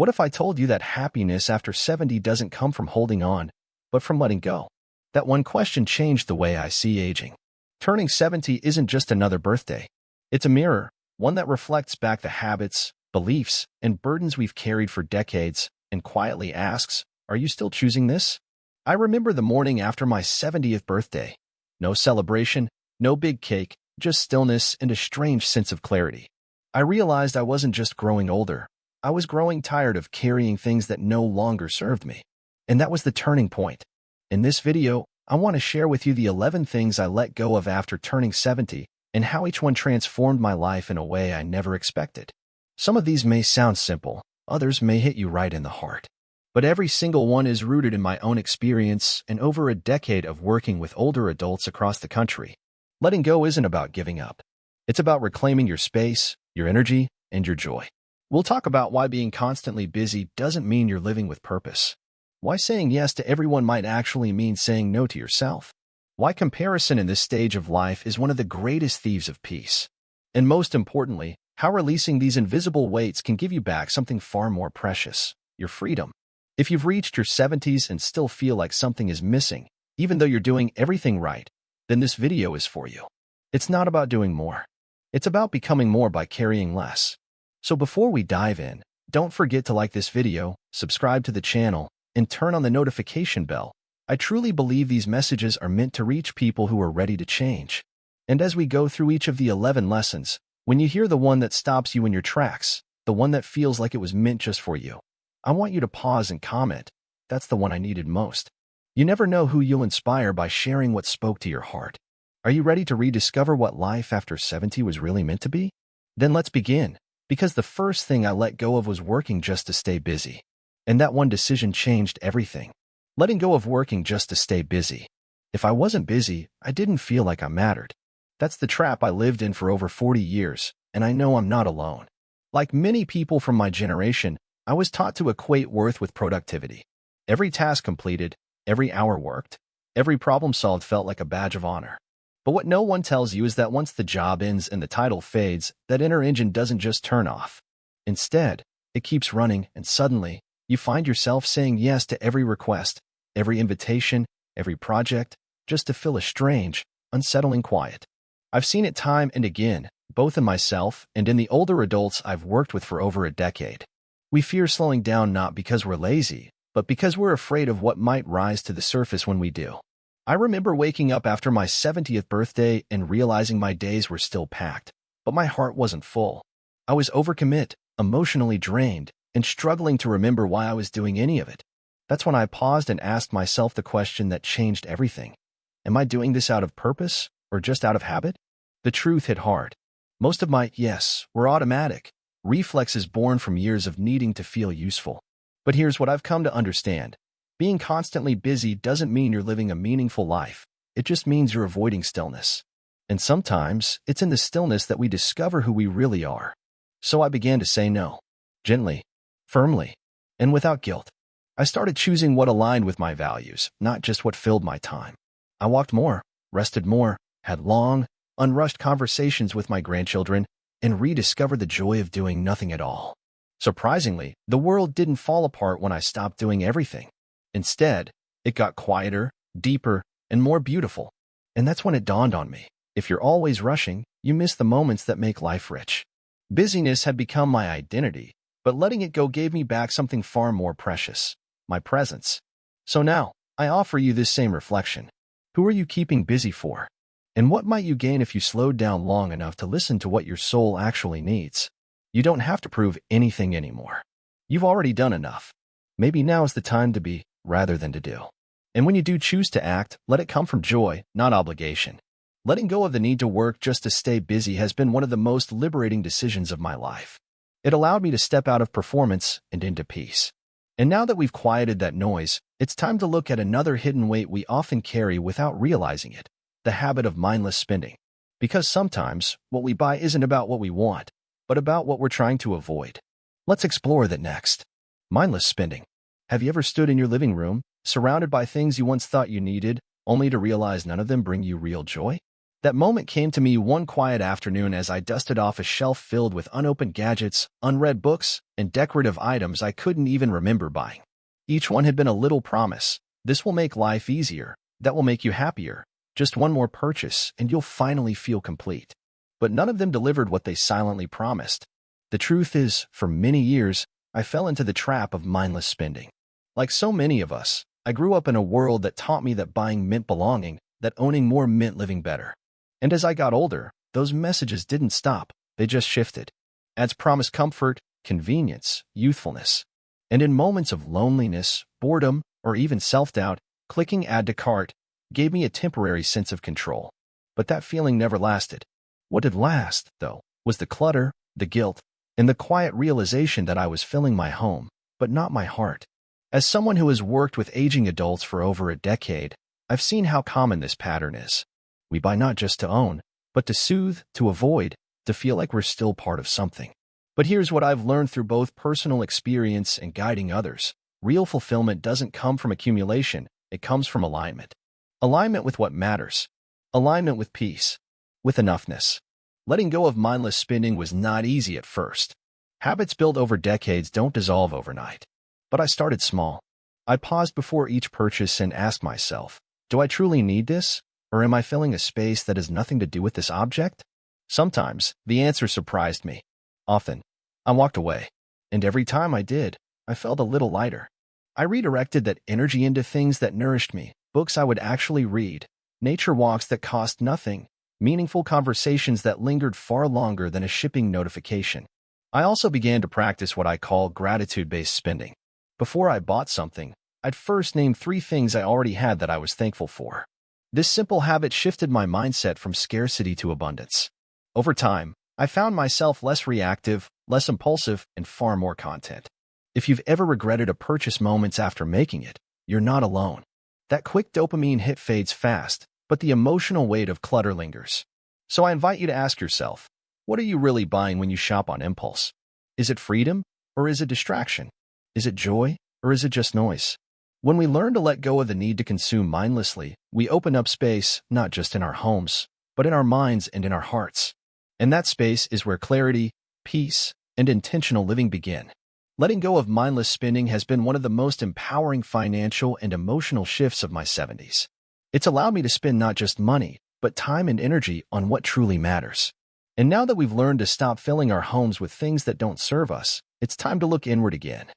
What if I told you that happiness after 70 doesn't come from holding on, but from letting go? That one question changed the way I see aging. Turning 70 isn't just another birthday. It's a mirror, one that reflects back the habits, beliefs, and burdens we've carried for decades and quietly asks, are you still choosing this? I remember the morning after my 70th birthday. No celebration, no big cake, just stillness and a strange sense of clarity. I realized I wasn't just growing older. I was growing tired of carrying things that no longer served me. And that was the turning point. In this video, I want to share with you the 11 things I let go of after turning 70 and how each one transformed my life in a way I never expected. Some of these may sound simple, others may hit you right in the heart. But every single one is rooted in my own experience and over a decade of working with older adults across the country. Letting go isn't about giving up. It's about reclaiming your space, your energy, and your joy. We'll talk about why being constantly busy doesn't mean you're living with purpose. Why saying yes to everyone might actually mean saying no to yourself. Why comparison in this stage of life is one of the greatest thieves of peace. And most importantly, how releasing these invisible weights can give you back something far more precious, your freedom. If you've reached your 70s and still feel like something is missing, even though you're doing everything right, then this video is for you. It's not about doing more. It's about becoming more by carrying less. So before we dive in, don't forget to like this video, subscribe to the channel, and turn on the notification bell. I truly believe these messages are meant to reach people who are ready to change. And as we go through each of the 11 lessons, when you hear the one that stops you in your tracks, the one that feels like it was meant just for you, I want you to pause and comment, that's the one I needed most. You never know who you'll inspire by sharing what spoke to your heart. Are you ready to rediscover what life after 70 was really meant to be? Then let's begin, because the first thing I let go of was working just to stay busy. And that one decision changed everything. Letting go of working just to stay busy. If I wasn't busy, I didn't feel like I mattered. That's the trap I lived in for over 40 years, and I know I'm not alone. Like many people from my generation, I was taught to equate worth with productivity. Every task completed, every hour worked, every problem solved felt like a badge of honor. But what no one tells you is that once the job ends and the title fades, that inner engine doesn't just turn off. Instead, it keeps running, and suddenly, you find yourself saying yes to every request, every invitation, every project, just to fill a strange, unsettling quiet. I've seen it time and again, both in myself and in the older adults I've worked with for over a decade. We fear slowing down not because we're lazy, but because we're afraid of what might rise to the surface when we do. I remember waking up after my 70th birthday and realizing my days were still packed, but my heart wasn't full. I was overcommit, emotionally drained, and struggling to remember why I was doing any of it. That's when I paused and asked myself the question that changed everything. Am I doing this out of purpose or just out of habit? The truth hit hard. Most of my yes were automatic, reflexes born from years of needing to feel useful. But here's what I've come to understand. Being constantly busy doesn't mean you're living a meaningful life. It just means you're avoiding stillness. And sometimes, it's in the stillness that we discover who we really are. So I began to say no. Gently, firmly, and without guilt. I started choosing what aligned with my values, not just what filled my time. I walked more, rested more, had long, unrushed conversations with my grandchildren, and rediscovered the joy of doing nothing at all. Surprisingly, the world didn't fall apart when I stopped doing everything. Instead, it got quieter, deeper, and more beautiful. And that's when it dawned on me. If you're always rushing, you miss the moments that make life rich. Busyness had become my identity, but letting it go gave me back something far more precious, my presence. So now, I offer you this same reflection. Who are you keeping busy for? And what might you gain if you slowed down long enough to listen to what your soul actually needs? You don't have to prove anything anymore. You've already done enough. Maybe now is the time to be, rather than to do. And when you do choose to act, let it come from joy, not obligation. Letting go of the need to work just to stay busy has been one of the most liberating decisions of my life. It allowed me to step out of performance and into peace. And now that we've quieted that noise, it's time to look at another hidden weight we often carry without realizing it, the habit of mindless spending. Because sometimes, what we buy isn't about what we want, but about what we're trying to avoid. Let's explore that next. Mindless spending. Have you ever stood in your living room, surrounded by things you once thought you needed, only to realize none of them bring you real joy? That moment came to me one quiet afternoon as I dusted off a shelf filled with unopened gadgets, unread books, and decorative items I couldn't even remember buying. Each one had been a little promise. This will make life easier. That will make you happier. Just one more purchase, and you'll finally feel complete. But none of them delivered what they silently promised. The truth is, for many years, I fell into the trap of mindless spending. Like so many of us, I grew up in a world that taught me that buying meant belonging, that owning more meant living better. And as I got older, those messages didn't stop, they just shifted. Ads promised comfort, convenience, youthfulness. And in moments of loneliness, boredom, or even self-doubt, clicking add to cart gave me a temporary sense of control. But that feeling never lasted. What did last, though, was the clutter, the guilt, and the quiet realization that I was filling my home, but not my heart. As someone who has worked with aging adults for over a decade, I've seen how common this pattern is. We buy not just to own, but to soothe, to avoid, to feel like we're still part of something. But here's what I've learned through both personal experience and guiding others. Real fulfillment doesn't come from accumulation, it comes from alignment. Alignment with what matters. Alignment with peace. With enoughness. Letting go of mindless spending was not easy at first. Habits built over decades don't dissolve overnight. But I started small. I paused before each purchase and asked myself, do I truly need this? Or am I filling a space that has nothing to do with this object? Sometimes, the answer surprised me. Often, I walked away. And every time I did, I felt a little lighter. I redirected that energy into things that nourished me, books I would actually read, nature walks that cost nothing, meaningful conversations that lingered far longer than a shipping notification. I also began to practice what I call gratitude-based spending. Before I bought something, I'd first name 3 things I already had that I was thankful for. This simple habit shifted my mindset from scarcity to abundance. Over time, I found myself less reactive, less impulsive, and far more content. If you've ever regretted a purchase moments after making it, you're not alone. That quick dopamine hit fades fast, but the emotional weight of clutter lingers. So I invite you to ask yourself, what are you really buying when you shop on impulse? Is it freedom, or is it distraction? Is it joy, or is it just noise? When we learn to let go of the need to consume mindlessly, we open up space, not just in our homes, but in our minds and in our hearts. And that space is where clarity, peace, and intentional living begin. Letting go of mindless spending has been one of the most empowering financial and emotional shifts of my 70s. It's allowed me to spend not just money, but time and energy on what truly matters. And now that we've learned to stop filling our homes with things that don't serve us, it's time to look inward again.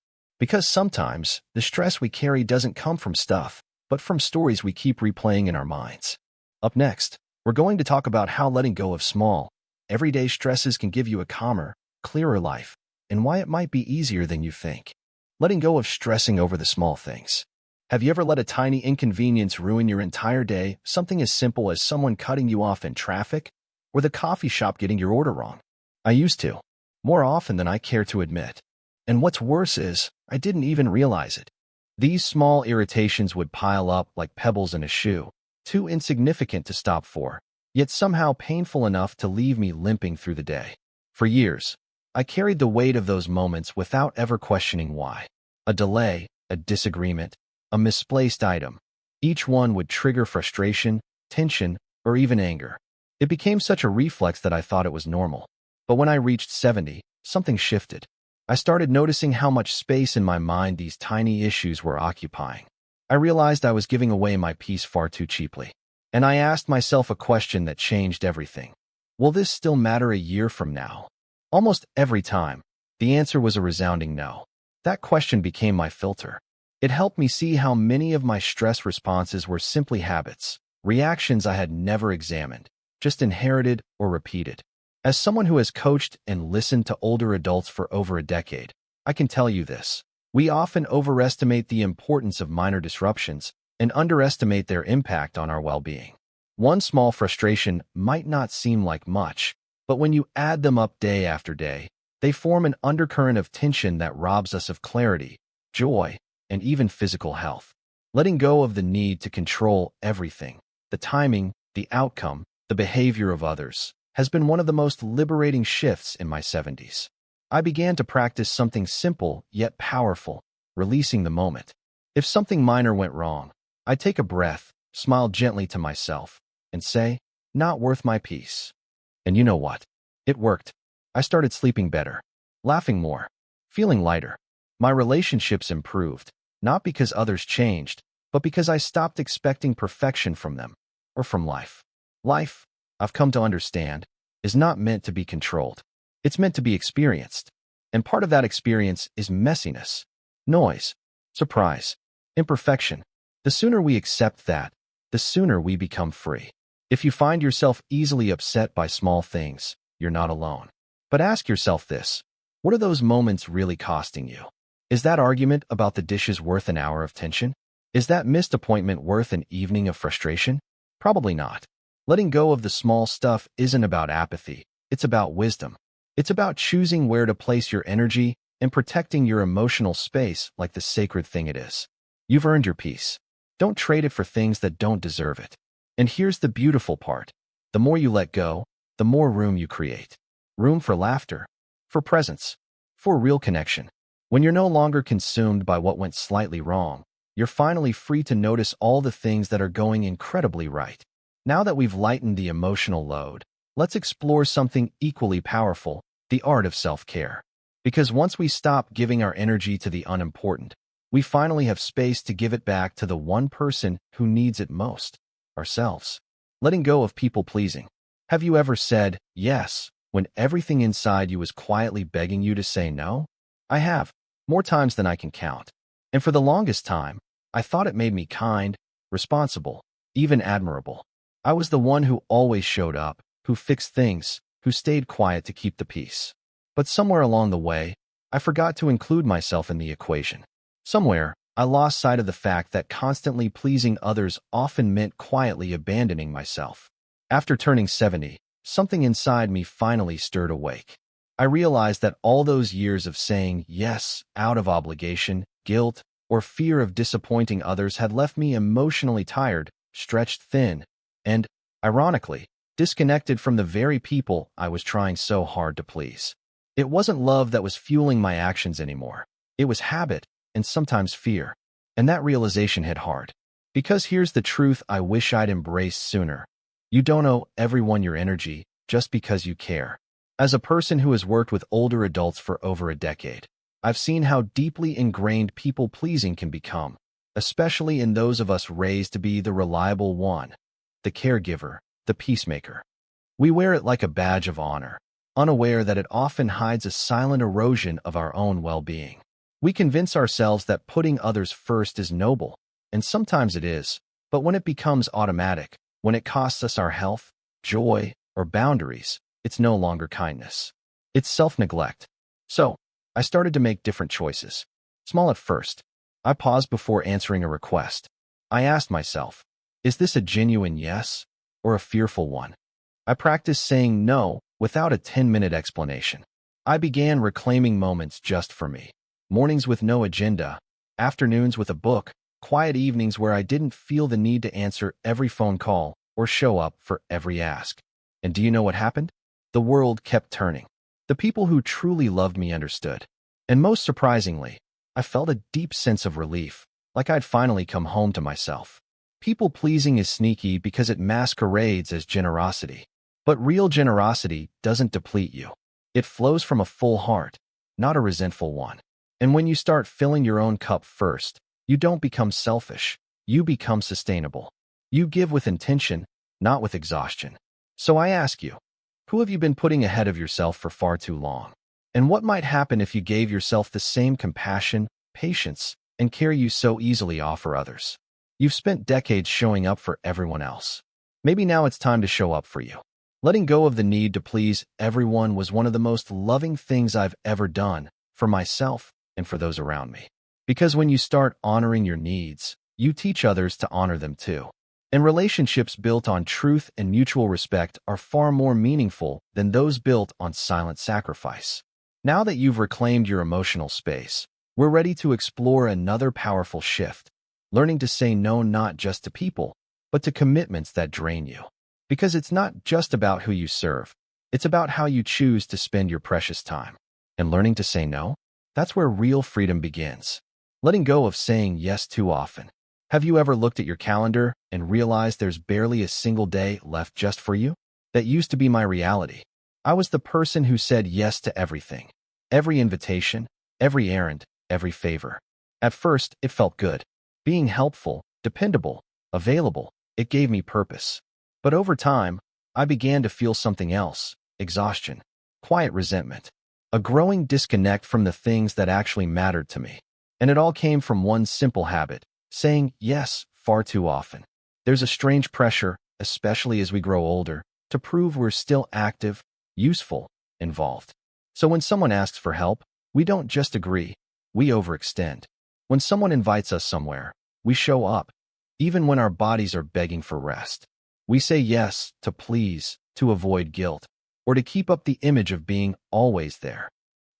Because sometimes, the stress we carry doesn't come from stuff, but from stories we keep replaying in our minds. Up next, we're going to talk about how letting go of small, everyday stresses can give you a calmer, clearer life, and why it might be easier than you think. Letting go of stressing over the small things. Have you ever let a tiny inconvenience ruin your entire day, something as simple as someone cutting you off in traffic, or the coffee shop getting your order wrong? I used to, more often than I care to admit. And what's worse is, I didn't even realize it. These small irritations would pile up like pebbles in a shoe, too insignificant to stop for, yet somehow painful enough to leave me limping through the day. For years, I carried the weight of those moments without ever questioning why. A delay, a disagreement, a misplaced item. Each one would trigger frustration, tension, or even anger. It became such a reflex that I thought it was normal. But when I reached 70, something shifted. I started noticing how much space in my mind these tiny issues were occupying. I realized I was giving away my peace far too cheaply. And I asked myself a question that changed everything. Will this still matter a year from now? Almost every time, the answer was a resounding no. That question became my filter. It helped me see how many of my stress responses were simply habits, reactions I had never examined, just inherited or repeated. As someone who has coached and listened to older adults for over a decade, I can tell you this. We often overestimate the importance of minor disruptions and underestimate their impact on our well-being. One small frustration might not seem like much, but when you add them up day after day, they form an undercurrent of tension that robs us of clarity, joy, and even physical health. Letting go of the need to control everything, the timing, the outcome, the behavior of others, has been one of the most liberating shifts in my 70s. I began to practice something simple yet powerful, releasing the moment. If something minor went wrong, I'd take a breath, smile gently to myself, and say, not worth my peace. And you know what? It worked. I started sleeping better, laughing more, feeling lighter. My relationships improved, not because others changed, but because I stopped expecting perfection from them or from life. Life, I've come to understand, is not meant to be controlled. It's meant to be experienced. And part of that experience is messiness, noise, surprise, imperfection. The sooner we accept that, the sooner we become free. If you find yourself easily upset by small things, you're not alone. But ask yourself this: what are those moments really costing you? Is that argument about the dishes worth an hour of tension? Is that missed appointment worth an evening of frustration? Probably not. Letting go of the small stuff isn't about apathy. It's about wisdom. It's about choosing where to place your energy and protecting your emotional space like the sacred thing it is. You've earned your peace. Don't trade it for things that don't deserve it. And here's the beautiful part. The more you let go, the more room you create. Room for laughter, for presence, for real connection. When you're no longer consumed by what went slightly wrong, you're finally free to notice all the things that are going incredibly right. Now that we've lightened the emotional load, let's explore something equally powerful: the art of self-care. Because once we stop giving our energy to the unimportant, we finally have space to give it back to the one person who needs it most: ourselves. Letting go of people-pleasing. Have you ever said yes when everything inside you was quietly begging you to say no? I have, more times than I can count. And for the longest time, I thought it made me kind, responsible, even admirable. I was the one who always showed up, who fixed things, who stayed quiet to keep the peace. But somewhere along the way, I forgot to include myself in the equation. Somewhere, I lost sight of the fact that constantly pleasing others often meant quietly abandoning myself. After turning 70, something inside me finally stirred awake. I realized that all those years of saying yes out of obligation, guilt, or fear of disappointing others had left me emotionally tired, stretched thin, and, ironically, disconnected from the very people I was trying so hard to please. It wasn't love that was fueling my actions anymore. It was habit, and sometimes fear. And that realization hit hard. Because here's the truth I wish I'd embraced sooner. You don't owe everyone your energy just because you care. As a person who has worked with older adults for over a decade, I've seen how deeply ingrained people-pleasing can become, especially in those of us raised to be the reliable one, the caregiver, the peacemaker. We wear it like a badge of honor, unaware that it often hides a silent erosion of our own well-being. We convince ourselves that putting others first is noble, and sometimes it is, but when it becomes automatic, when it costs us our health, joy, or boundaries, it's no longer kindness. It's self-neglect. So, I started to make different choices. Small at first. I paused before answering a request. I asked myself, is this a genuine yes or a fearful one? I practiced saying no without a 10-minute explanation. I began reclaiming moments just for me. Mornings with no agenda, afternoons with a book, quiet evenings where I didn't feel the need to answer every phone call or show up for every ask. And do you know what happened? The world kept turning. The people who truly loved me understood. And most surprisingly, I felt a deep sense of relief, like I'd finally come home to myself. People-pleasing is sneaky because it masquerades as generosity. But real generosity doesn't deplete you. It flows from a full heart, not a resentful one. And when you start filling your own cup first, you don't become selfish. You become sustainable. You give with intention, not with exhaustion. So I ask you, who have you been putting ahead of yourself for far too long? And what might happen if you gave yourself the same compassion, patience, and care you so easily offer others? You've spent decades showing up for everyone else. Maybe now it's time to show up for you. Letting go of the need to please everyone was one of the most loving things I've ever done for myself and for those around me. Because when you start honoring your needs, you teach others to honor them too. And relationships built on truth and mutual respect are far more meaningful than those built on silent sacrifice. Now that you've reclaimed your emotional space, we're ready to explore another powerful shift, learning to say no not just to people, but to commitments that drain you. Because it's not just about who you serve, it's about how you choose to spend your precious time. And learning to say no, that's where real freedom begins. Letting go of saying yes too often. Have you ever looked at your calendar and realize there's barely a single day left just for you? That used to be my reality. I was the person who said yes to everything. Every invitation, every errand, every favor. At first, it felt good. Being helpful, dependable, available, it gave me purpose. But over time, I began to feel something else: exhaustion, quiet resentment, a growing disconnect from the things that actually mattered to me. And it all came from one simple habit: saying yes far too often. There's a strange pressure, especially as we grow older, to prove we're still active, useful, involved. So when someone asks for help, we don't just agree, we overextend. When someone invites us somewhere, we show up, even when our bodies are begging for rest. We say yes to please, to avoid guilt, or to keep up the image of being always there.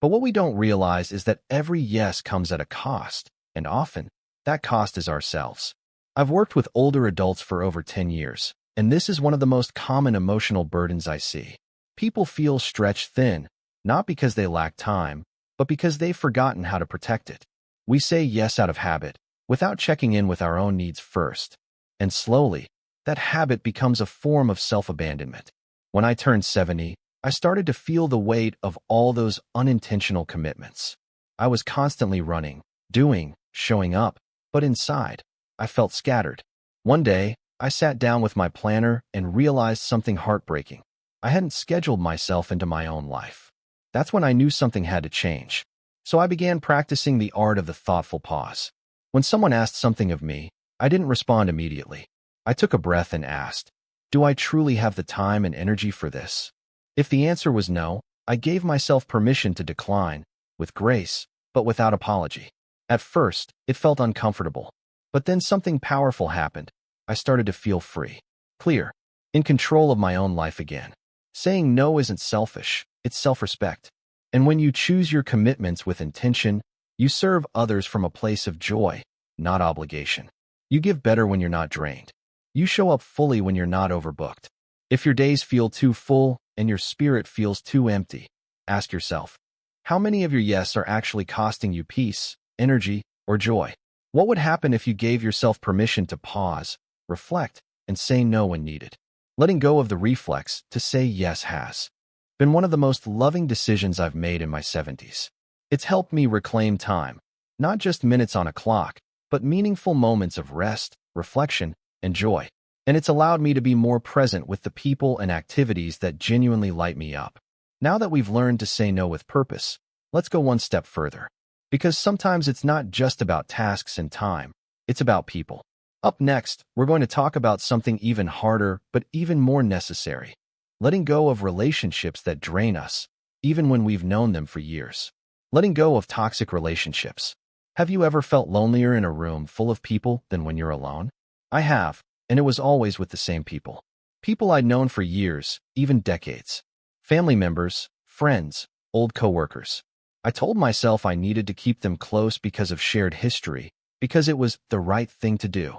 But what we don't realize is that every yes comes at a cost, and often, that cost is ourselves. I've worked with older adults for over 10 years, and this is one of the most common emotional burdens I see. People feel stretched thin, not because they lack time, but because they've forgotten how to protect it. We say yes out of habit, without checking in with our own needs first. And slowly, that habit becomes a form of self-abandonment. When I turned 70, I started to feel the weight of all those unintentional commitments. I was constantly running, doing, showing up, but inside, I felt scattered. One day, I sat down with my planner and realized something heartbreaking. I hadn't scheduled myself into my own life. That's when I knew something had to change. So I began practicing the art of the thoughtful pause. When someone asked something of me, I didn't respond immediately. I took a breath and asked, do I truly have the time and energy for this? If the answer was no, I gave myself permission to decline, with grace, but without apology. At first, it felt uncomfortable. But then something powerful happened. I started to feel free, clear, in control of my own life again. Saying no isn't selfish, it's self-respect. And when you choose your commitments with intention, you serve others from a place of joy, not obligation. You give better when you're not drained. You show up fully when you're not overbooked. If your days feel too full and your spirit feels too empty, ask yourself, how many of your yes are actually costing you peace, energy, or joy? What would happen if you gave yourself permission to pause, reflect, and say no when needed? Letting go of the reflex to say yes has been one of the most loving decisions I've made in my 70s. It's helped me reclaim time, not just minutes on a clock, but meaningful moments of rest, reflection, and joy. And it's allowed me to be more present with the people and activities that genuinely light me up. Now that we've learned to say no with purpose, let's go one step further. Because sometimes it's not just about tasks and time, it's about people. Up next, we're going to talk about something even harder, but even more necessary: letting go of relationships that drain us, even when we've known them for years. Letting go of toxic relationships. Have you ever felt lonelier in a room full of people than when you're alone? I have, and it was always with the same people. People I'd known for years, even decades. Family members, friends, old coworkers. I told myself I needed to keep them close because of shared history, because it was the right thing to do.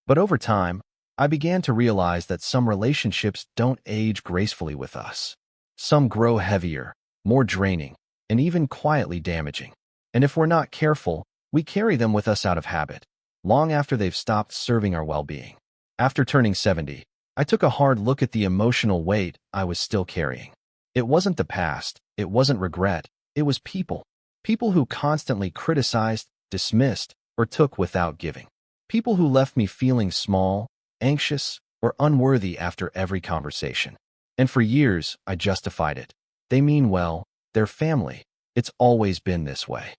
But over time, I began to realize that some relationships don't age gracefully with us. Some grow heavier, more draining, and even quietly damaging. And if we're not careful, we carry them with us out of habit, long after they've stopped serving our well-being. After turning 70, I took a hard look at the emotional weight I was still carrying. It wasn't the past, it wasn't regret, it was people. People who constantly criticized, dismissed, or took without giving. People who left me feeling small, anxious, or unworthy after every conversation. And for years, I justified it. They mean well, they're family. It's always been this way.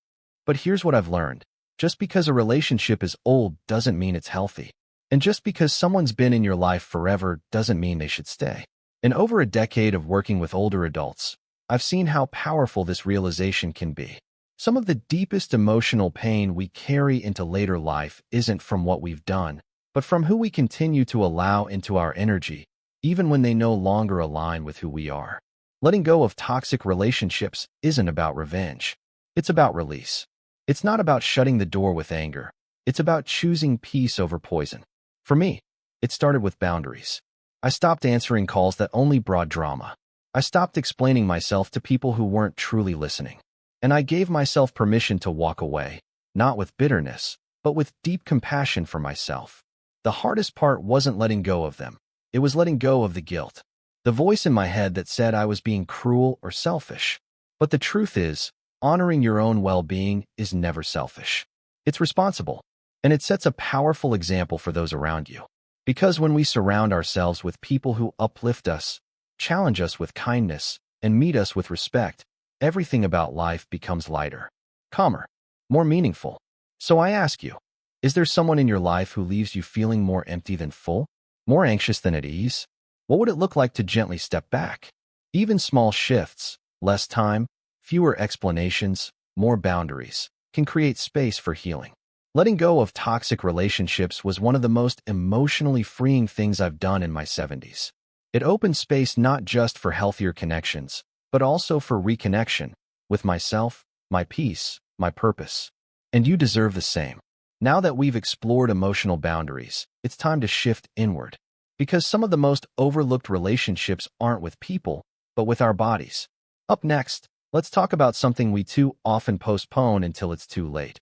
But here's what I've learned. Just because a relationship is old doesn't mean it's healthy. And just because someone's been in your life forever doesn't mean they should stay. In over a decade of working with older adults, I've seen how powerful this realization can be. Some of the deepest emotional pain we carry into later life isn't from what we've done, but from who we continue to allow into our energy, even when they no longer align with who we are. Letting go of toxic relationships isn't about revenge. It's about release. It's not about shutting the door with anger. It's about choosing peace over poison. For me, it started with boundaries. I stopped answering calls that only brought drama. I stopped explaining myself to people who weren't truly listening. And I gave myself permission to walk away, not with bitterness, but with deep compassion for myself. The hardest part wasn't letting go of them. It was letting go of the guilt. The voice in my head that said I was being cruel or selfish. But the truth is, honoring your own well-being is never selfish. It's responsible, and it sets a powerful example for those around you. Because when we surround ourselves with people who uplift us, challenge us with kindness, and meet us with respect, everything about life becomes lighter, calmer, more meaningful. So I ask you, is there someone in your life who leaves you feeling more empty than full, more anxious than at ease? What would it look like to gently step back? Even small shifts, less time, fewer explanations, more boundaries, can create space for healing. Letting go of toxic relationships was one of the most emotionally freeing things I've done in my 70s. It opened space not just for healthier connections, but also for reconnection with myself, my peace, my purpose. And you deserve the same. Now that we've explored emotional boundaries, it's time to shift inward. Because some of the most overlooked relationships aren't with people, but with our bodies. Up next, let's talk about something we too often postpone until it's too late.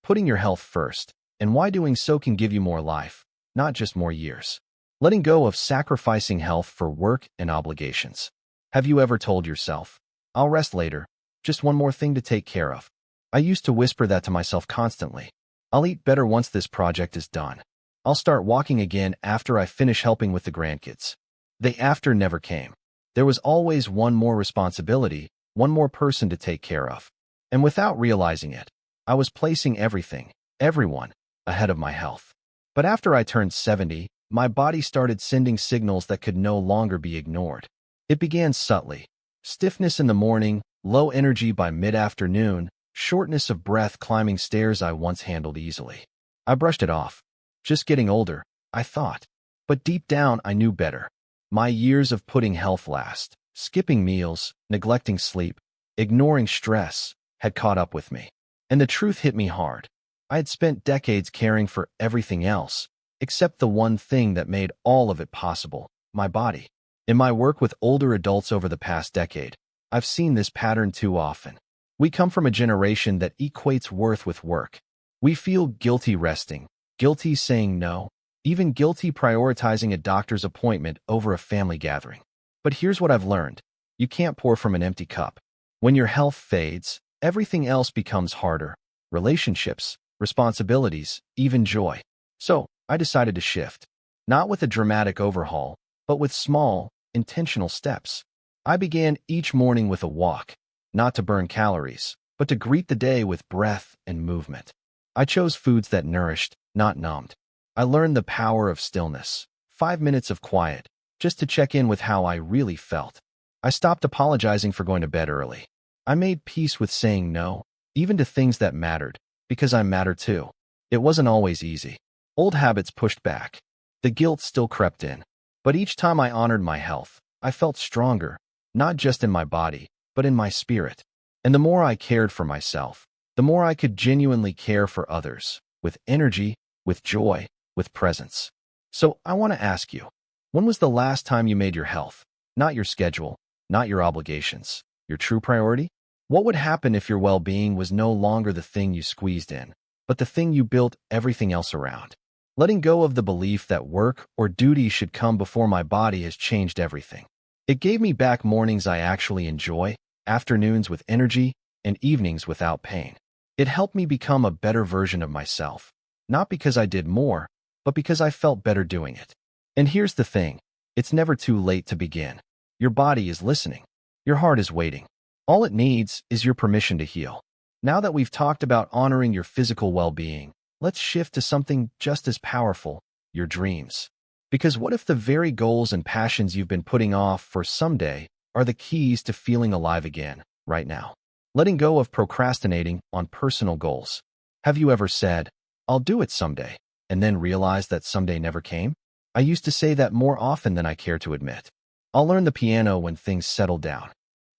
Putting your health first, and why doing so can give you more life, not just more years. Letting go of sacrificing health for work and obligations. Have you ever told yourself, I'll rest later, just one more thing to take care of? I used to whisper that to myself constantly. I'll eat better once this project is done. I'll start walking again after I finish helping with the grandkids. The after never came. There was always one more responsibility, one more person to take care of. And without realizing it, I was placing everything, everyone, ahead of my health. But after I turned 70, my body started sending signals that could no longer be ignored. It began subtly. Stiffness in the morning, low energy by mid-afternoon, shortness of breath climbing stairs I once handled easily. I brushed it off. Just getting older, I thought. But deep down, I knew better. My years of putting health last, skipping meals, neglecting sleep, ignoring stress, had caught up with me. And the truth hit me hard. I had spent decades caring for everything else, except the one thing that made all of it possible, my body. In my work with older adults over the past decade, I've seen this pattern too often. We come from a generation that equates worth with work. We feel guilty resting, guilty saying no, even guilty prioritizing a doctor's appointment over a family gathering. But here's what I've learned. You can't pour from an empty cup. When your health fades, everything else becomes harder. Relationships, responsibilities, even joy. So, I decided to shift. Not with a dramatic overhaul, but with small, intentional steps. I began each morning with a walk, not to burn calories, but to greet the day with breath and movement. I chose foods that nourished, not numbed. I learned the power of stillness, 5 minutes of quiet, just to check in with how I really felt. I stopped apologizing for going to bed early. I made peace with saying no, even to things that mattered, because I matter too. It wasn't always easy. Old habits pushed back. The guilt still crept in. But each time I honored my health, I felt stronger, not just in my body, but in my spirit. And the more I cared for myself, the more I could genuinely care for others, with energy, with joy, with presence. So I want to ask you, when was the last time you made your health, not your schedule, not your obligations, your true priority? What would happen if your well-being was no longer the thing you squeezed in, but the thing you built everything else around? Letting go of the belief that work or duty should come before my body has changed everything. It gave me back mornings I actually enjoy, afternoons with energy, and evenings without pain. It helped me become a better version of myself, not because I did more, but because I felt better doing it. And here's the thing, it's never too late to begin. Your body is listening. Your heart is waiting. All it needs is your permission to heal. Now that we've talked about honoring your physical well-being, let's shift to something just as powerful, your dreams. Because what if the very goals and passions you've been putting off for someday are the keys to feeling alive again, right now? Letting go of procrastinating on personal goals. Have you ever said, I'll do it someday, and then realized that someday never came? I used to say that more often than I care to admit. I'll learn the piano when things settle down.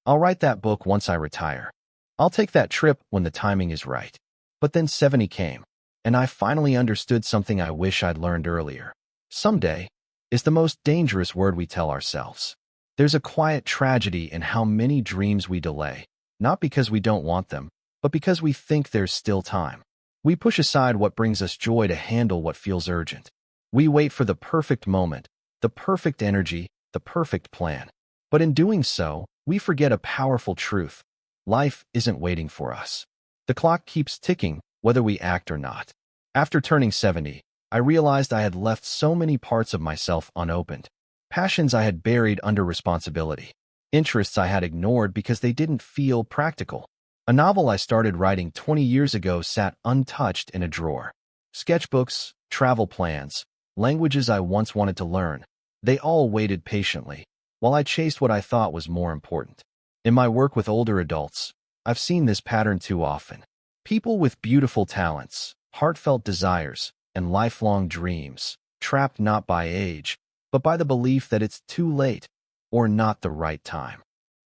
I'll write that book once I retire. I'll take that trip when the timing is right. But then 70 came. And I finally understood something I wish I'd learned earlier. Someday is the most dangerous word we tell ourselves. There's a quiet tragedy in how many dreams we delay, not because we don't want them, but because we think there's still time. We push aside what brings us joy to handle what feels urgent. We wait for the perfect moment, the perfect energy, the perfect plan. But in doing so, we forget a powerful truth. Life isn't waiting for us. The clock keeps ticking, whether we act or not. After turning 70, I realized I had left so many parts of myself unopened. Passions I had buried under responsibility. Interests I had ignored because they didn't feel practical. A novel I started writing 20 years ago sat untouched in a drawer. Sketchbooks, travel plans, languages I once wanted to learn, they all waited patiently, while I chased what I thought was more important. In my work with older adults, I've seen this pattern too often. People with beautiful talents, heartfelt desires, and lifelong dreams, trapped not by age, but by the belief that it's too late or not the right time.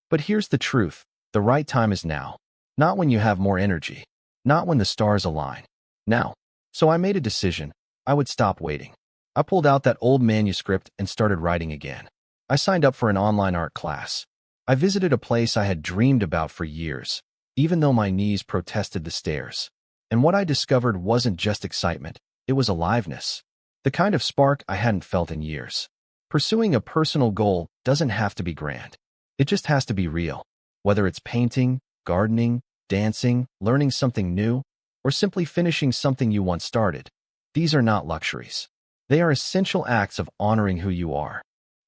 But here's the truth. The right time is now. Not when you have more energy. Not when the stars align. Now. So I made a decision. I would stop waiting. I pulled out that old manuscript and started writing again. I signed up for an online art class. I visited a place I had dreamed about for years, even though my knees protested the stairs. And what I discovered wasn't just excitement. It was aliveness. The kind of spark I hadn't felt in years. Pursuing a personal goal doesn't have to be grand. It just has to be real. Whether it's painting, gardening, dancing, learning something new, or simply finishing something you once started. These are not luxuries. They are essential acts of honoring who you are.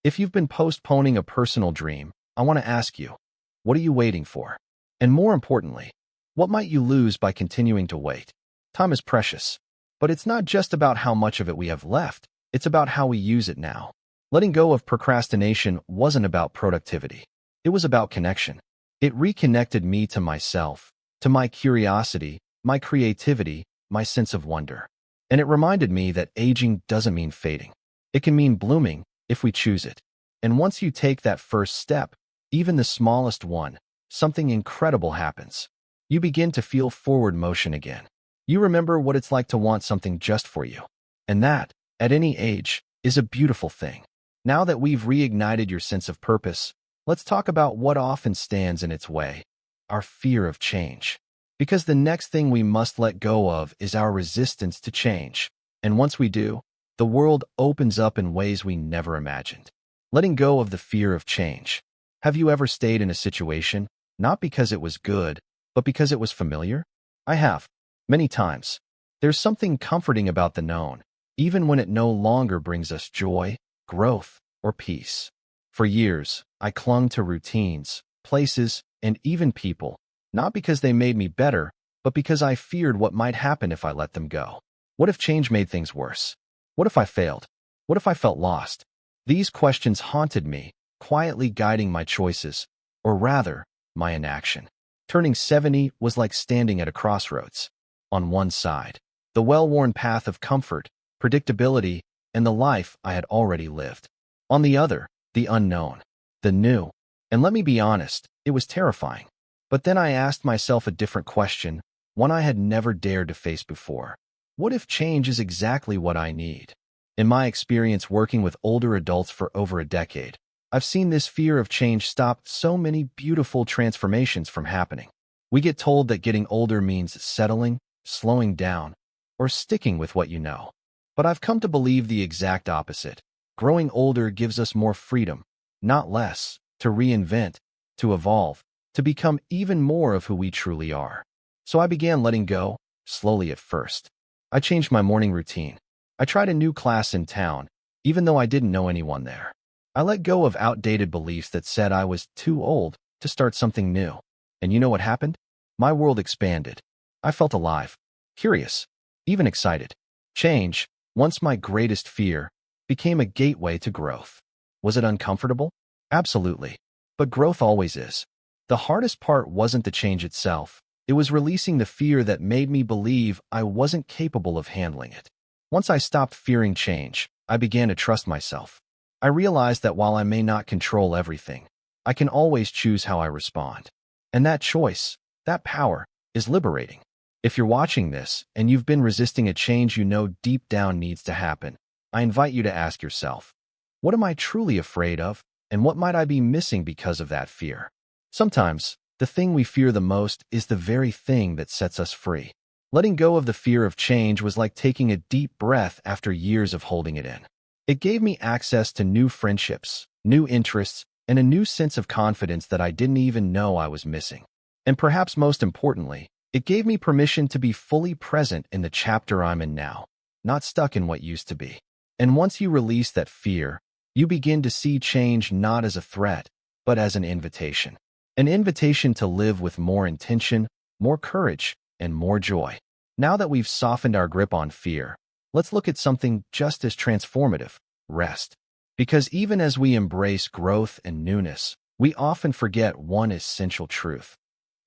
If you've been postponing a personal dream, I want to ask you, what are you waiting for? And more importantly, what might you lose by continuing to wait? Time is precious, but it's not just about how much of it we have left. It's about how we use it now. Letting go of procrastination wasn't about productivity. It was about connection. It reconnected me to myself, to my curiosity, my creativity, my sense of wonder. And it reminded me that aging doesn't mean fading. It can mean blooming if we choose it. And once you take that first step, even the smallest one, something incredible happens. You begin to feel forward motion again. You remember what it's like to want something just for you. And that, at any age, is a beautiful thing. Now that we've reignited your sense of purpose, let's talk about what often stands in its way. Our fear of change. Because the next thing we must let go of is our resistance to change. And once we do, the world opens up in ways we never imagined. Letting go of the fear of change. Have you ever stayed in a situation, not because it was good, but because it was familiar? I have. Many times. There's something comforting about the known, even when it no longer brings us joy, growth, or peace. For years, I clung to routines, places, and even people, not because they made me better, but because I feared what might happen if I let them go. What if change made things worse? What if I failed? What if I felt lost? These questions haunted me, quietly guiding my choices, or rather, my inaction. Turning 70 was like standing at a crossroads. On one side, the well-worn path of comfort, predictability, and the life I had already lived. On the other, the unknown, the new. And let me be honest, it was terrifying. But then I asked myself a different question, one I had never dared to face before. What if change is exactly what I need? In my experience working with older adults for over a decade, I've seen this fear of change stop so many beautiful transformations from happening. We get told that getting older means settling, slowing down, or sticking with what you know. But I've come to believe the exact opposite. Growing older gives us more freedom, not less, to reinvent, to evolve, to become even more of who we truly are. So I began letting go, slowly at first. I changed my morning routine. I tried a new class in town, even though I didn't know anyone there. I let go of outdated beliefs that said I was too old to start something new. And you know what happened? My world expanded. I felt alive, curious, even excited. Change, once my greatest fear, became a gateway to growth. Was it uncomfortable? Absolutely. But growth always is. The hardest part wasn't the change itself. It was releasing the fear that made me believe I wasn't capable of handling it. Once I stopped fearing change, I began to trust myself. I realized that while I may not control everything, I can always choose how I respond. And that choice, that power, is liberating. If you're watching this and you've been resisting a change you know deep down needs to happen, I invite you to ask yourself, what am I truly afraid of, and what might I be missing because of that fear? Sometimes, the thing we fear the most is the very thing that sets us free. Letting go of the fear of change was like taking a deep breath after years of holding it in. It gave me access to new friendships, new interests, and a new sense of confidence that I didn't even know I was missing. And perhaps most importantly, it gave me permission to be fully present in the chapter I'm in now, not stuck in what used to be. And once you release that fear, you begin to see change not as a threat, but as an invitation. An invitation to live with more intention, more courage, and more joy. Now that we've softened our grip on fear, let's look at something just as transformative: rest. Because even as we embrace growth and newness, we often forget one essential truth.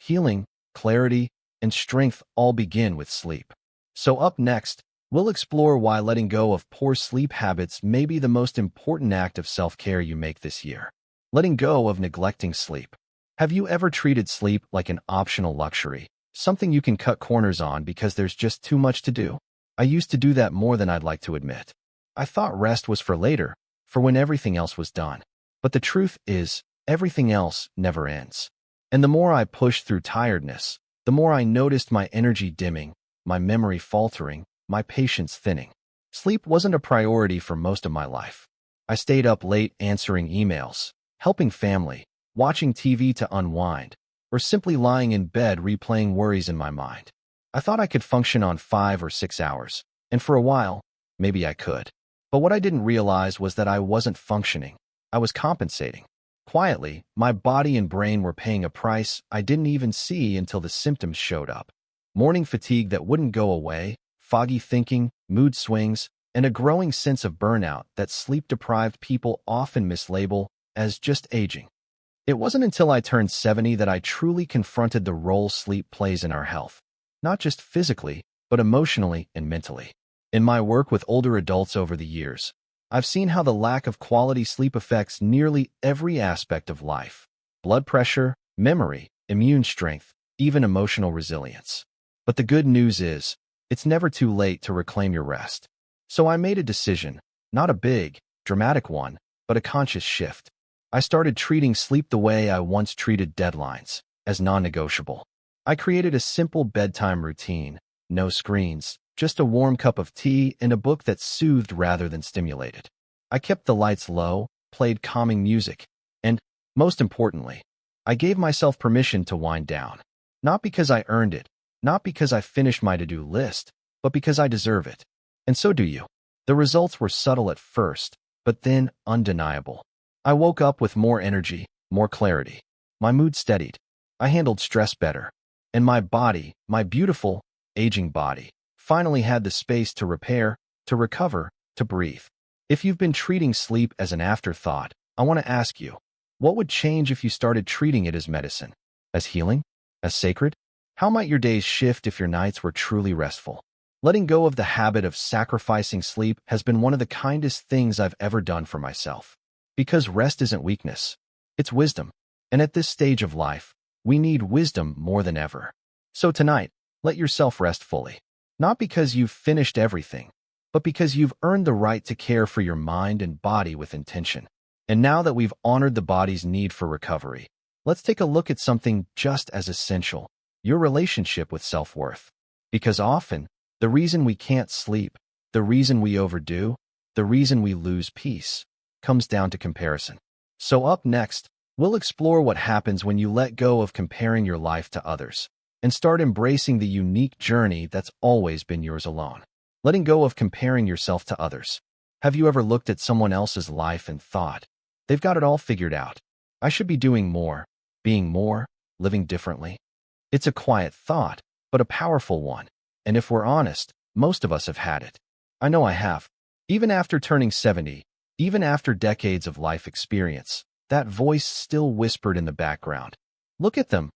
Healing, clarity, and strength all begin with sleep. So up next, we'll explore why letting go of poor sleep habits may be the most important act of self-care you make this year. Letting go of neglecting sleep. Have you ever treated sleep like an optional luxury, something you can cut corners on because there's just too much to do? I used to do that more than I'd like to admit. I thought rest was for later, for when everything else was done. But the truth is, everything else never ends. And the more I pushed through tiredness, the more I noticed my energy dimming, my memory faltering, my patience thinning. Sleep wasn't a priority for most of my life. I stayed up late answering emails, helping family, watching TV to unwind, or simply lying in bed replaying worries in my mind. I thought I could function on 5 or 6 hours, and for a while, maybe I could. But what I didn't realize was that I wasn't functioning. I was compensating. Quietly, my body and brain were paying a price I didn't even see until the symptoms showed up. Morning fatigue that wouldn't go away, foggy thinking, mood swings, and a growing sense of burnout that sleep-deprived people often mislabel as just aging. It wasn't until I turned 70 that I truly confronted the role sleep plays in our health, not just physically, but emotionally and mentally. In my work with older adults over the years, I've seen how the lack of quality sleep affects nearly every aspect of life: blood pressure, memory, immune strength, even emotional resilience. But the good news is, it's never too late to reclaim your rest. So I made a decision, not a big, dramatic one, but a conscious shift. I started treating sleep the way I once treated deadlines, as non-negotiable. I created a simple bedtime routine: no screens, just a warm cup of tea and a book that soothed rather than stimulated. I kept the lights low, played calming music, and, most importantly, I gave myself permission to wind down. Not because I earned it, not because I finished my to-do list, but because I deserve it. And so do you. The results were subtle at first, but then undeniable. I woke up with more energy, more clarity. My mood steadied. I handled stress better. And my body, my beautiful, aging body, finally had the space to repair, to recover, to breathe. If you've been treating sleep as an afterthought, I want to ask you, what would change if you started treating it as medicine, as healing, as sacred? How might your days shift if your nights were truly restful? Letting go of the habit of sacrificing sleep has been one of the kindest things I've ever done for myself. Because rest isn't weakness, it's wisdom. And at this stage of life, we need wisdom more than ever. So tonight, let yourself rest fully. Not because you've finished everything, but because you've earned the right to care for your mind and body with intention. And now that we've honored the body's need for recovery, let's take a look at something just as essential: your relationship with self-worth. Because often, the reason we can't sleep, the reason we overdo, the reason we lose peace, comes down to comparison. So up next, we'll explore what happens when you let go of comparing your life to others and start embracing the unique journey that's always been yours alone. Letting go of comparing yourself to others. Have you ever looked at someone else's life and thought, they've got it all figured out? I should be doing more, being more, living differently. It's a quiet thought, but a powerful one. And if we're honest, most of us have had it. I know I have. Even after turning 70, even after decades of life experience, that voice still whispered in the background. Look at them.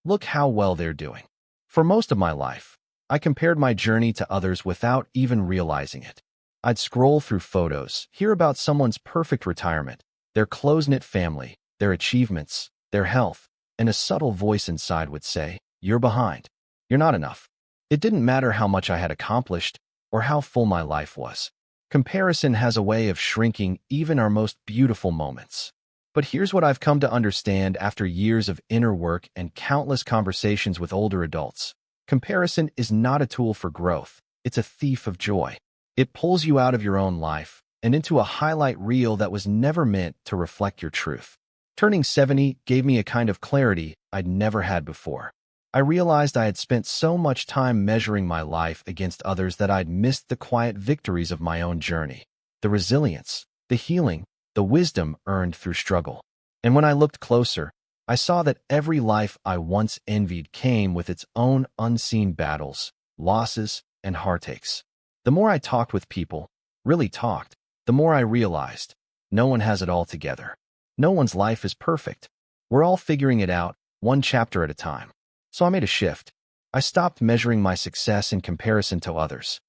Look how well they're doing. For most of my life, I compared my journey to others without even realizing it. I'd scroll through photos, hear about someone's perfect retirement, their close-knit family, their achievements, their health, and a subtle voice inside would say, "You're behind. You're not enough." It didn't matter how much I had accomplished or how full my life was. Comparison has a way of shrinking even our most beautiful moments. But here's what I've come to understand after years of inner work and countless conversations with older adults. Comparison is not a tool for growth. It's a thief of joy. It pulls you out of your own life and into a highlight reel that was never meant to reflect your truth. Turning 70 gave me a kind of clarity I'd never had before. I realized I had spent so much time measuring my life against others that I'd missed the quiet victories of my own journey, the resilience, the healing, the wisdom earned through struggle. And when I looked closer, I saw that every life I once envied came with its own unseen battles, losses, and heartaches. The more I talked with people, really talked, the more I realized no one has it all together. No one's life is perfect. We're all figuring it out, one chapter at a time. So I made a shift. I stopped measuring my success in comparison to others.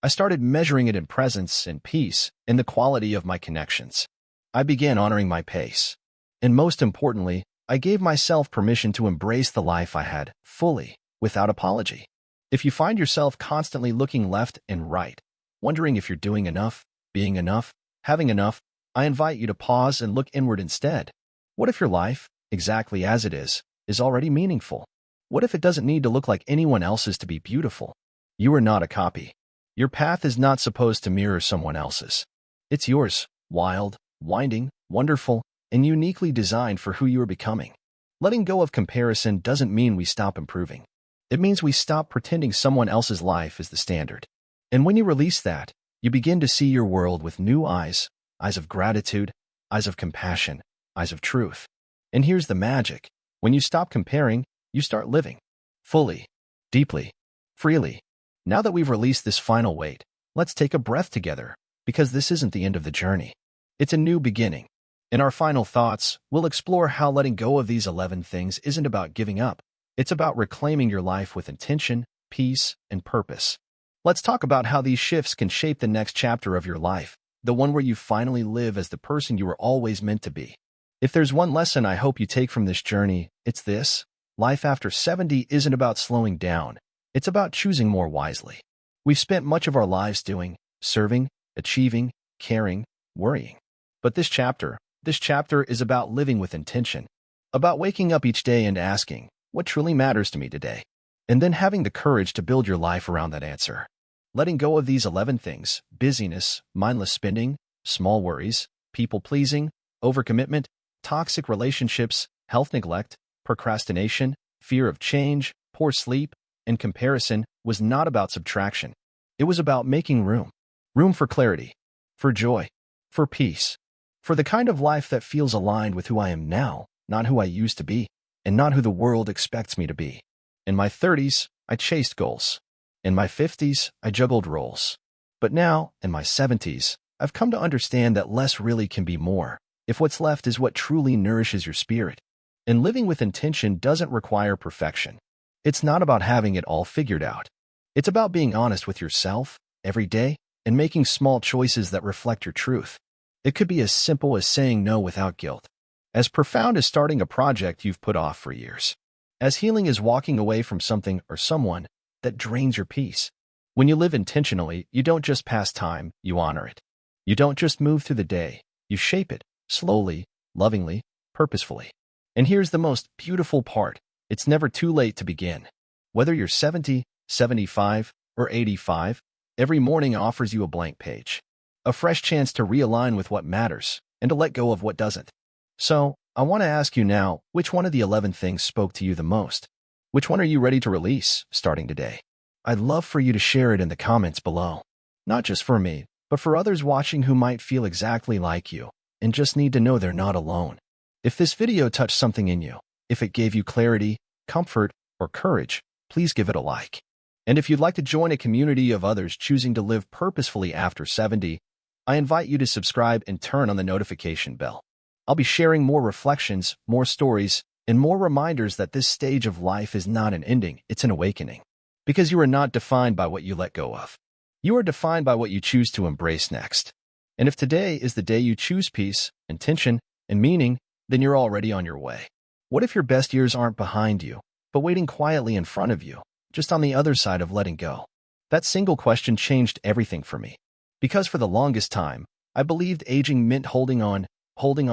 I started measuring it in presence and peace, in the quality of my connections. I began honoring my pace. And most importantly, I gave myself permission to embrace the life I had, fully, without apology. If you find yourself constantly looking left and right, wondering if you're doing enough, being enough, having enough, I invite you to pause and look inward instead. What if your life, exactly as it is already meaningful? What if it doesn't need to look like anyone else's to be beautiful? You are not a copy. Your path is not supposed to mirror someone else's. It's yours, wild, winding, wonderful, and uniquely designed for who you are becoming. Letting go of comparison doesn't mean we stop improving. It means we stop pretending someone else's life is the standard. And when you release that, you begin to see your world with new eyes, eyes of gratitude, eyes of compassion, eyes of truth. And here's the magic. When you stop comparing, you start living. Fully, deeply, freely. Now that we've released this final weight, let's take a breath together, because this isn't the end of the journey. It's a new beginning. In our final thoughts, we'll explore how letting go of these 11 things isn't about giving up. It's about reclaiming your life with intention, peace, and purpose. Let's talk about how these shifts can shape the next chapter of your life, the one where you finally live as the person you were always meant to be. If there's one lesson I hope you take from this journey, it's this. Life after 70 isn't about slowing down. It's about choosing more wisely. We've spent much of our lives doing, serving, achieving, caring, worrying. But this chapter is about living with intention, about waking up each day and asking, what truly matters to me today? And then having the courage to build your life around that answer. Letting go of these 11 things, busyness, mindless spending, small worries, people-pleasing, overcommitment, toxic relationships, health neglect, procrastination, fear of change, poor sleep, and comparison was not about subtraction. It was about making room. Room for clarity, for joy, for peace, for the kind of life that feels aligned with who I am now, not who I used to be, and not who the world expects me to be. In my 30s, I chased goals. In my 50s, I juggled roles. But now, in my 70s, I've come to understand that less really can be more, if what's left is what truly nourishes your spirit. And living with intention doesn't require perfection. It's not about having it all figured out. It's about being honest with yourself every day and making small choices that reflect your truth. It could be as simple as saying no without guilt, as profound as starting a project you've put off for years, as healing as walking away from something or someone that drains your peace. When you live intentionally, you don't just pass time, you honor it. You don't just move through the day, you shape it, slowly, lovingly, purposefully. And here's the most beautiful part. It's never too late to begin. Whether you're 70, 75, or 85, every morning offers you a blank page. A fresh chance to realign with what matters and to let go of what doesn't. So, I want to ask you now, which one of the 11 things spoke to you the most? Which one are you ready to release, starting today? I'd love for you to share it in the comments below. Not just for me, but for others watching who might feel exactly like you and just need to know they're not alone. If this video touched something in you, if it gave you clarity, comfort, or courage, please give it a like. And if you'd like to join a community of others choosing to live purposefully after 70, I invite you to subscribe and turn on the notification bell. I'll be sharing more reflections, more stories, and more reminders that this stage of life is not an ending, it's an awakening. Because you are not defined by what you let go of. You are defined by what you choose to embrace next. And if today is the day you choose peace, intention, and meaning, then you're already on your way. What if your best years aren't behind you, but waiting quietly in front of you, just on the other side of letting go? That single question changed everything for me. Because for the longest time, I believed aging meant holding on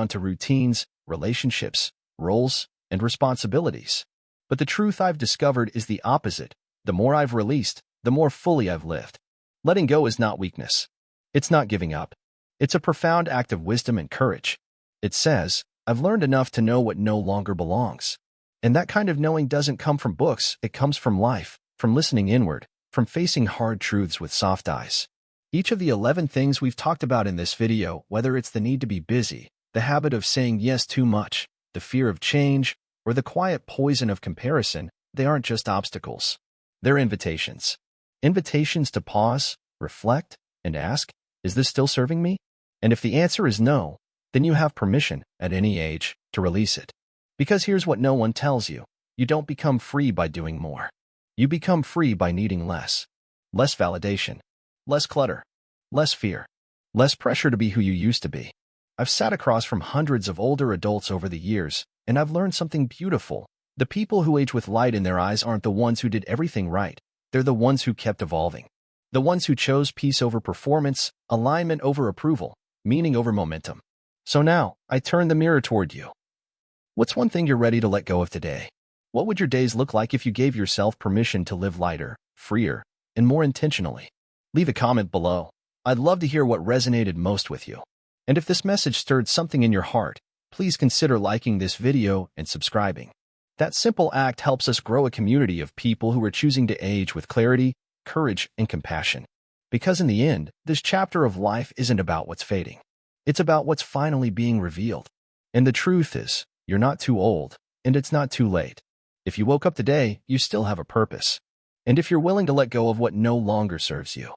to routines, relationships, roles, and responsibilities. But the truth I've discovered is the opposite. The more I've released, the more fully I've lived. Letting go is not weakness. It's not giving up. It's a profound act of wisdom and courage. It says, I've learned enough to know what no longer belongs. And that kind of knowing doesn't come from books, it comes from life, from listening inward, from facing hard truths with soft eyes. Each of the 11 things we've talked about in this video, whether it's the need to be busy, the habit of saying yes too much, the fear of change, or the quiet poison of comparison, they aren't just obstacles. They're invitations. Invitations to pause, reflect, and ask, is this still serving me? And if the answer is no, then you have permission, at any age, to release it. Because here's what no one tells you. You don't become free by doing more. You become free by needing less. Less validation. Less clutter. Less fear. Less pressure to be who you used to be. I've sat across from hundreds of older adults over the years, and I've learned something beautiful. The people who age with light in their eyes aren't the ones who did everything right. They're the ones who kept evolving. The ones who chose peace over performance, alignment over approval, meaning over momentum. So now, I turn the mirror toward you. What's one thing you're ready to let go of today? What would your days look like if you gave yourself permission to live lighter, freer, and more intentionally? Leave a comment below. I'd love to hear what resonated most with you. And if this message stirred something in your heart, please consider liking this video and subscribing. That simple act helps us grow a community of people who are choosing to age with clarity, courage, and compassion. Because in the end, this chapter of life isn't about what's fading. It's about what's finally being revealed. And the truth is, you're not too old, and it's not too late. If you woke up today, you still have a purpose. And if you're willing to let go of what no longer serves you,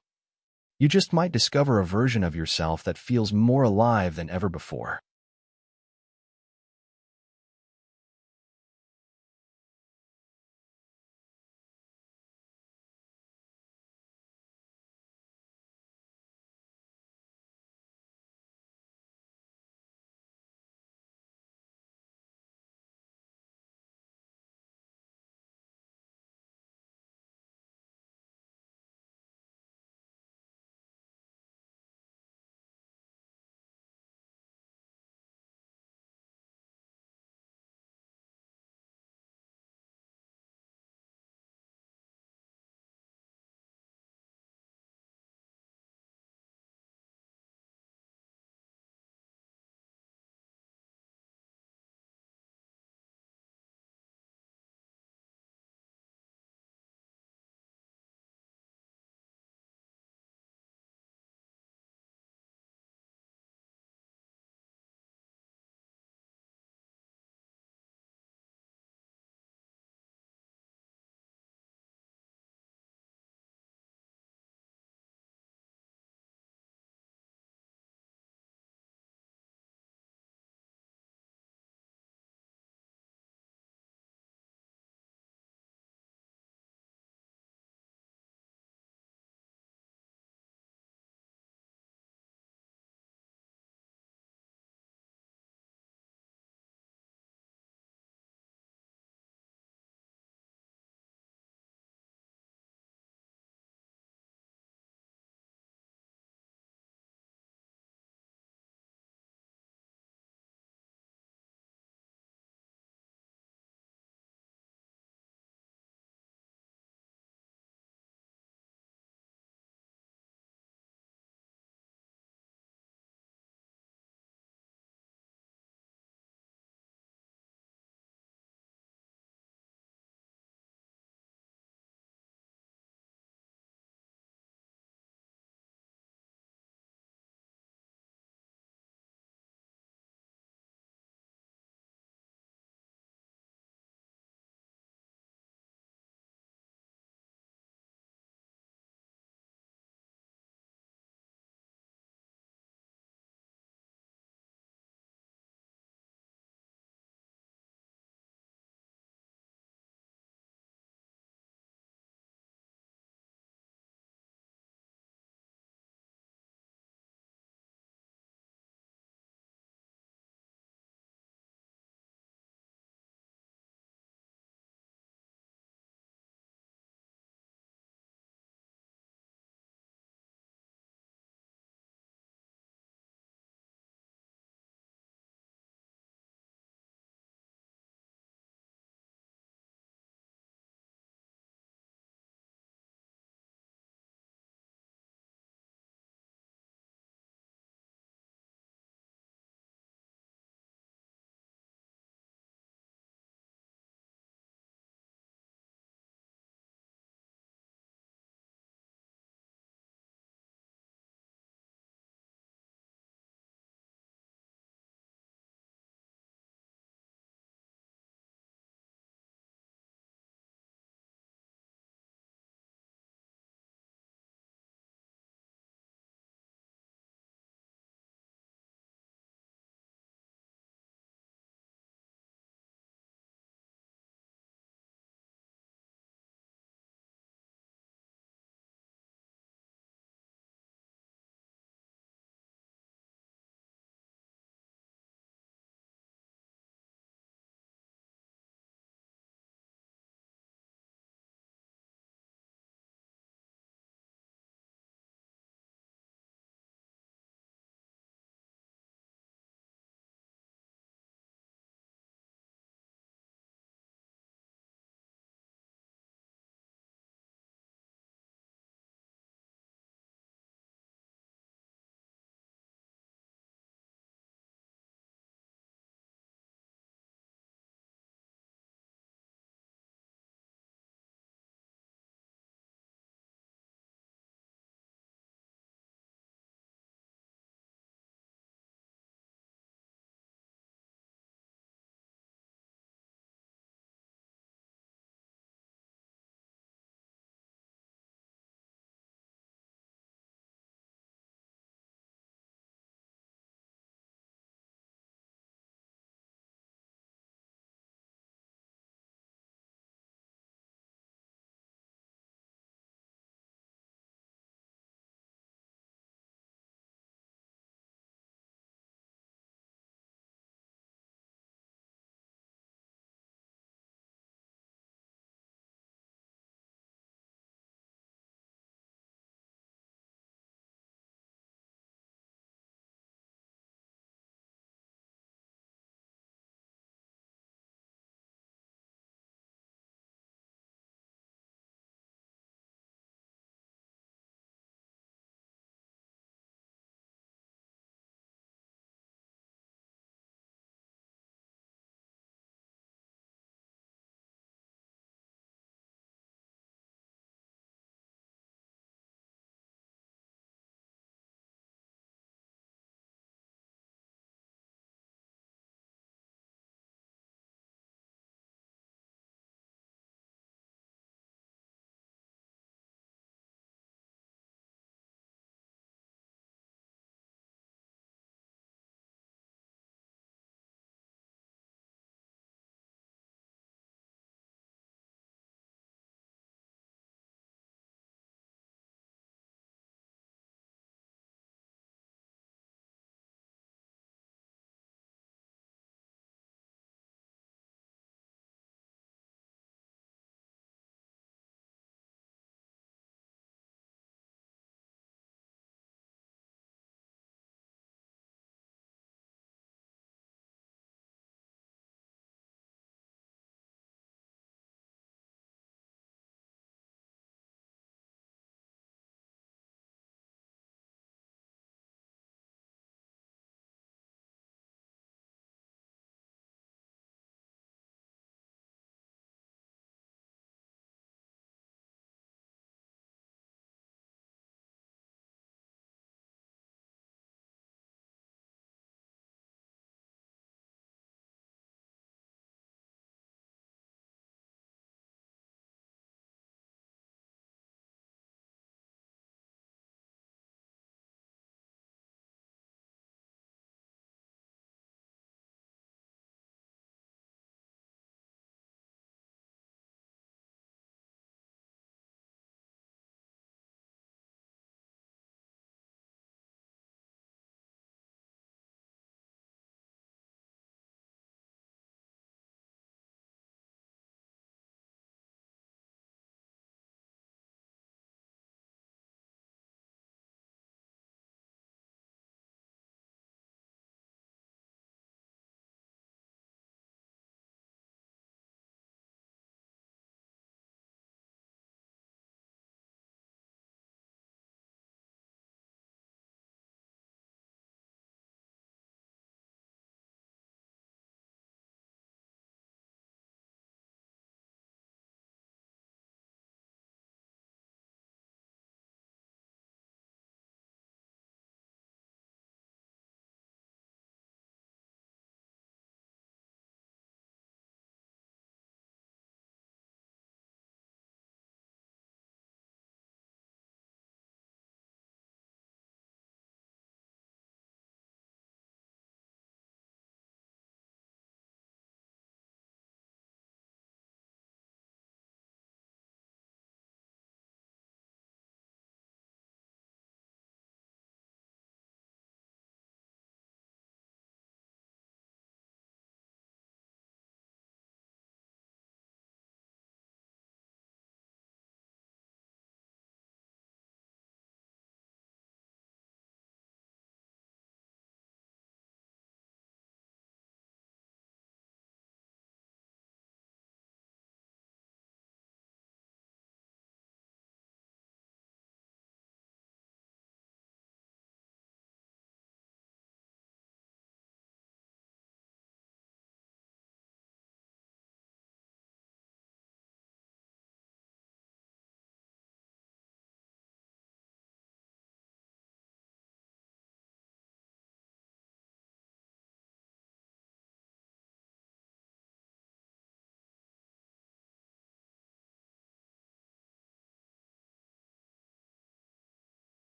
you just might discover a version of yourself that feels more alive than ever before.